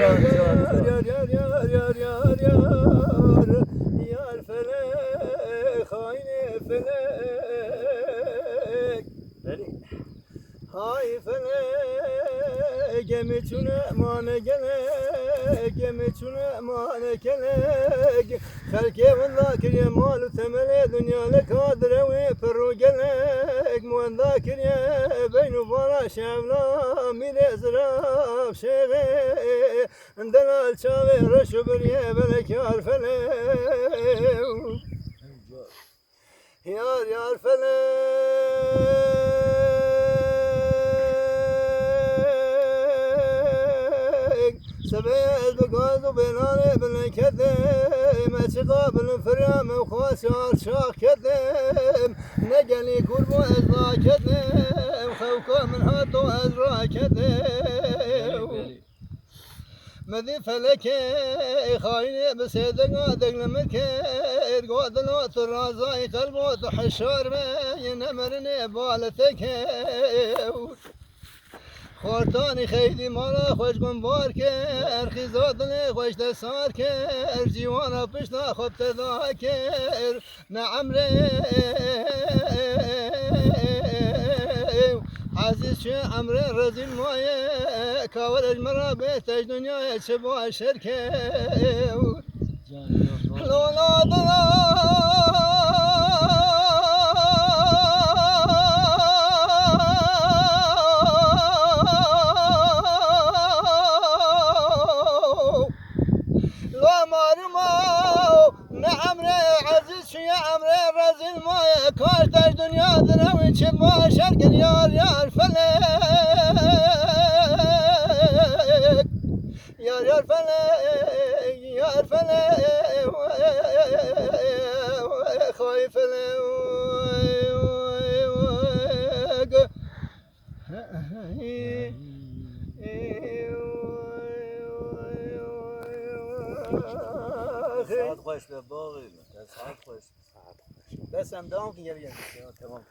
yar felek hain felek hay felek gemiçune mane gelek gemiçune mane gelek خلقي والذاكر يا مال وثمن دنيا لك هادر وفرو قلك مو ذاكر يا بين وبرا شاملا من ازراب شيغي عندنا الشاوي رشبر يا بلك يا الفلي يا الفلي سبيل بقاز وبناني بالكذب اشقى بالفرام وخواسار شاق كذب نقلي قرب وازرا كذب خوكو من هاتو ازرا كذب مذي فلكي خايني بسيدك عادق لمكير قواد الوقت الرازاي قلبوت وحشار بين امرني بالتك خورتانی خیلی مالا خوش بمبار کر خیزادنی خوش دسار کر جیوانا پشنا خوب تدا کر نعمره عزیز شو عمره رزین مایه کاور اجمرا بیتش دنیای شبا شرکه لولا دلا كارتاج دنيا دناوي شبه شرق يا الفلك يا الفلك يا الفلك خايف ساعت خوش به باقی ساعت خوش بس اندام که تمام